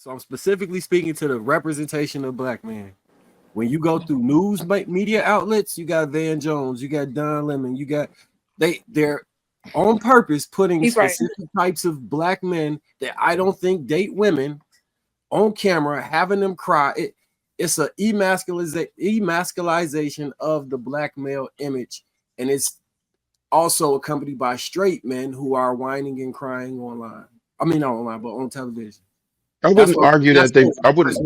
So I'm specifically speaking to the representation of black men. When you go through news media outlets, you got Van Jones, you got Don Lemon, you got they're on purpose putting specific types of black men that I don't think date women on camera, having them cry. It's a emasculization of the black male image, and it's also accompanied by straight men who are whining and crying online. I mean, not online, but on television. I wouldn't argue that they. I wouldn't.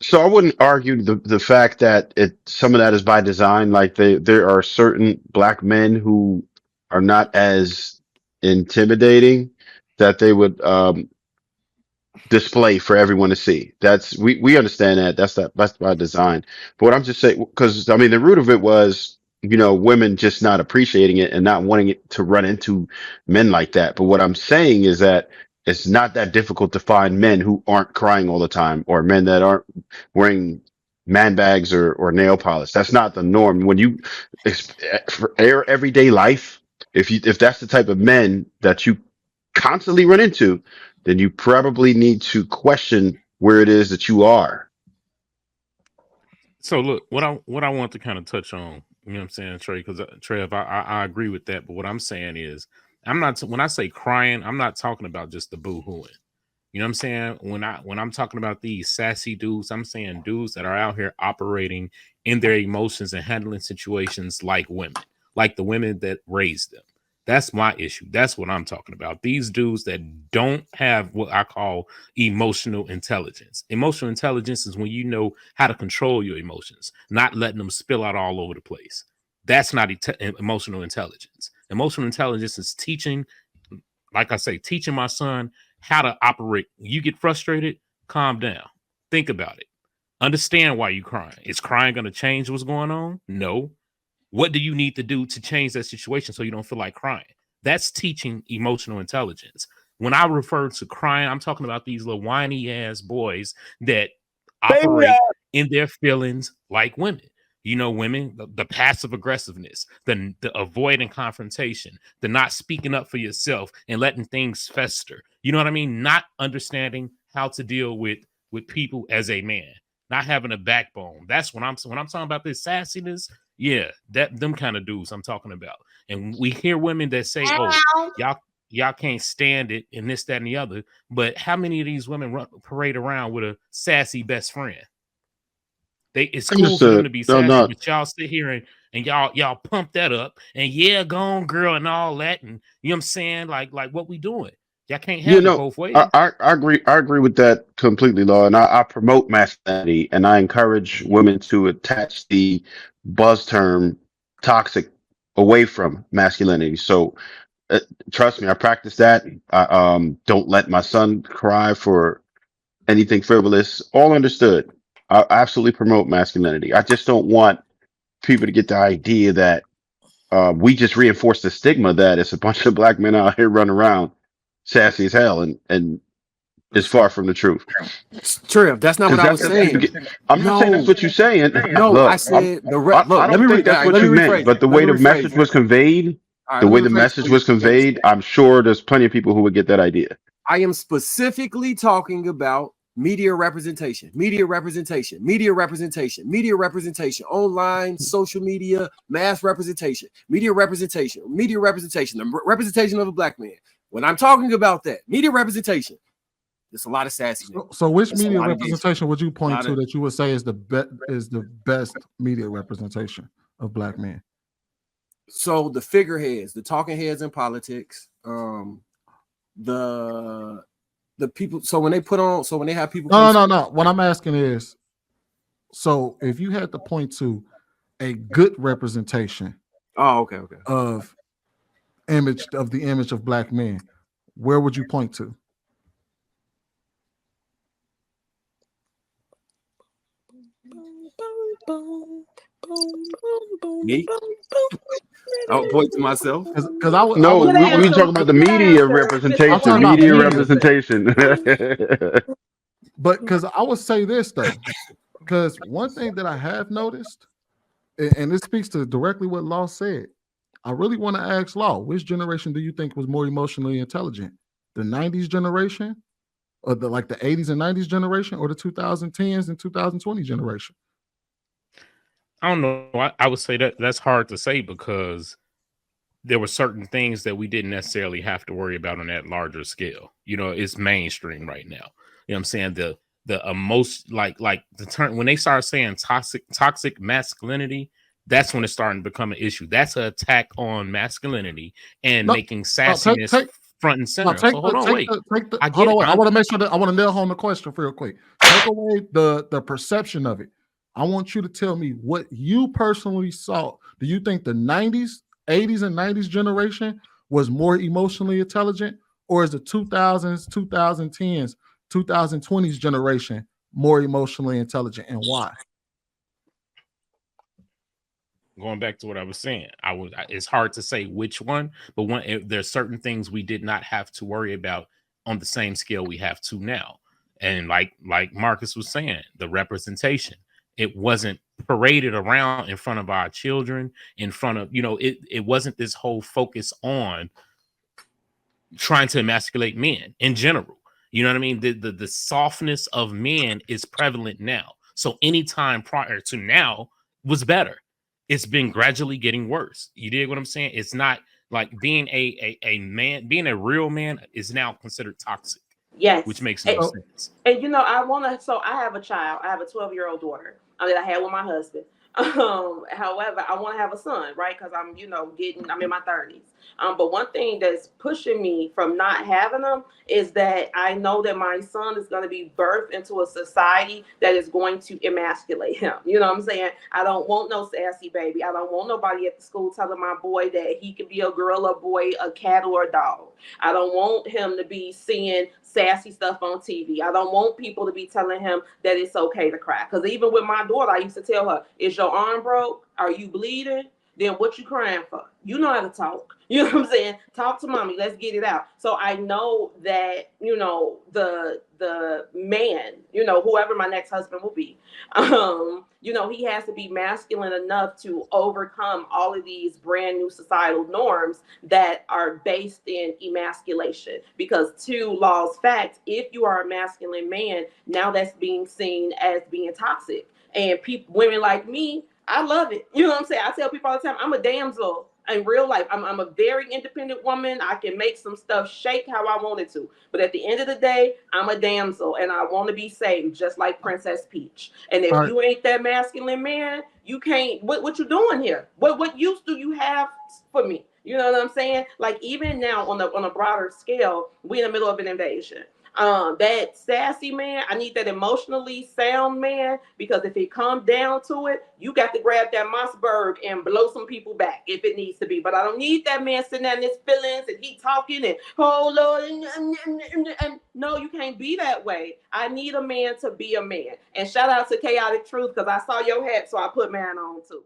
So I wouldn't argue the fact that some of that is by design. Like there are certain black men who are not as intimidating that they would display for everyone to see. We understand that. That's by design. But what I'm just saying, because I mean the root of it was, women just not appreciating it and not wanting it to run into men like that. But what I'm saying is that it's not that difficult to find men who aren't crying all the time, or men that aren't wearing man bags or nail polish. That's not the norm. When you for everyday life, if that's the type of men that you constantly run into, then you probably need to question where it is that you are. So look, what I want to kind of touch on, you know what I'm saying, Trey, because Trev, I agree with that. But what I'm saying is, when I say crying, I'm not talking about just the boo-hooing. You know what I'm saying? When I'm talking about these sassy dudes, I'm saying dudes that are out here operating in their emotions and handling situations like women, like the women that raised them. That's my issue. That's what I'm talking about. These dudes that don't have what I call emotional intelligence. Emotional intelligence is when you know how to control your emotions, not letting them spill out all over the place. That's not emotional intelligence. Emotional intelligence is teaching, like I say, teaching my son how to operate. When you get frustrated, calm down. Think about it. Understand why you're crying. Is crying going to change what's going on? No. What do you need to do to change that situation so you don't feel like crying? That's teaching emotional intelligence. When I refer to crying, I'm talking about these little whiny ass boys that operate in their feelings like women. Women, the passive aggressiveness, the avoiding confrontation, the not speaking up for yourself and letting things fester. You know what I mean? Not understanding how to deal with people as a man, not having a backbone. That's when I'm talking about this sassiness. Yeah, them kind of dudes I'm talking about. And we hear women that say, "Oh, y'all can't stand it," and this, that, and the other. But how many of these women parade around with a sassy best friend? It's cool for them to be sassy, but y'all sit here and y'all pump that up and yeah, go on, girl, and all that, and you know what I'm saying? Like what we doing? Y'all can't have it both ways. I agree with that completely, Law, and I promote masculinity, and I encourage women to attach the buzz term toxic away from masculinity. So trust me, I practice that. I don't let my son cry for anything frivolous. All understood. I absolutely promote masculinity. I just don't want people to get the idea that we just reinforce the stigma that it's a bunch of black men out here running around sassy as hell, and it's far from the truth. True, that's not what I was saying. I'm not saying that's what you're saying. No, look, I said I don't think that's what you meant. But the way the message was conveyed, I'm sure there's plenty of people who would get that idea. I am specifically talking about media representation, online, social media, mass representation, media representation, the representation of a black man. When I'm talking about that, media representation, there's a lot of sassy. So which media representation would you point to that you would say is the best media representation of black men? So the figureheads, the talking heads in politics, the people. So when they have people. No. What I'm asking is, so if you had to point to a good representation, of the image of black men, where would you point to? Me? I'll point to myself because I would. No, we talking about the media representation. But because I would say this though, because one thing that I have noticed, and this speaks to directly what Law said, I really want to ask Law, which generation do you think was more emotionally intelligent? The 90s generation the like the 80s and 90s generation or the 2010s and 2020 generation? I don't know. I would say that that's hard to say because there were certain things that we didn't necessarily have to worry about on that larger scale. You know, it's mainstream right now. You know what I'm saying? The most like the term when they start saying toxic masculinity, that's when it's starting to become an issue. That's an attack on masculinity and No, making no, sassiness front and no, center. So hold on, wait. I get hold on, it. wait. I want to make sure that I want to nail home the question real quick. Take away the perception of it. I want you to tell me what you personally saw. Do you think the 90s, 80s, and 90s generation was more emotionally intelligent, or is the 2000s, 2010s, 2020s generation more emotionally intelligent, and why? Going back to what I was saying, it's hard to say which one, but there's certain things we did not have to worry about on the same scale we have to now. And like Marcus was saying, the representation, it wasn't paraded around in front of our children, in front of, it wasn't this whole focus on trying to emasculate men in general. You know what I mean? The softness of men is prevalent now. So anytime prior to now was better. It's been gradually getting worse. You dig what I'm saying? It's not like being a man, being a real man is now considered toxic. Yes. Which makes no sense. And I have a child. I have a 12-year-old daughter that I had with my husband. However, I want to have a son, right? Because I'm in my 30s. But one thing that's pushing me from not having them is that I know that my son is going to be birthed into a society that is going to emasculate him. You know what I'm saying? I don't want no sassy baby. I don't want nobody at the school telling my boy that he can be a girl, a boy, a cat, or a dog. I don't want him to be seeing sassy stuff on TV. I don't want people to be telling him that it's okay to cry. Because even with my daughter, I used to tell her, is your arm broke? Are you bleeding? Then what you crying for? You know how to talk. You know what I'm saying? Talk to mommy. Let's get it out. So I know that, the man, whoever my next husband will be, he has to be masculine enough to overcome all of these brand new societal norms that are based in emasculation. Because to law's fact, if you are a masculine man, now that's being seen as being toxic. And women like me, I love it. You know what I'm saying? I tell people all the time, I'm a damsel in real life. I'm a very independent woman. I can make some stuff shake how I want it to. But at the end of the day, I'm a damsel and I want to be saved just like Princess Peach. And if you ain't that masculine man, you can't. What you doing here? What use do you have for me? You know what I'm saying? Like even now on a broader scale, we in the middle of an invasion. That sassy man, I need that emotionally sound man, because if it comes down to it, you got to grab that Mossberg and blow some people back if it needs to be. But I don't need that man sitting there in his feelings and he talking and oh Lord, and no, you can't be that way. I need a man to be a man. And shout out to Chaotic Truth because I saw your hat, so I put mine on too.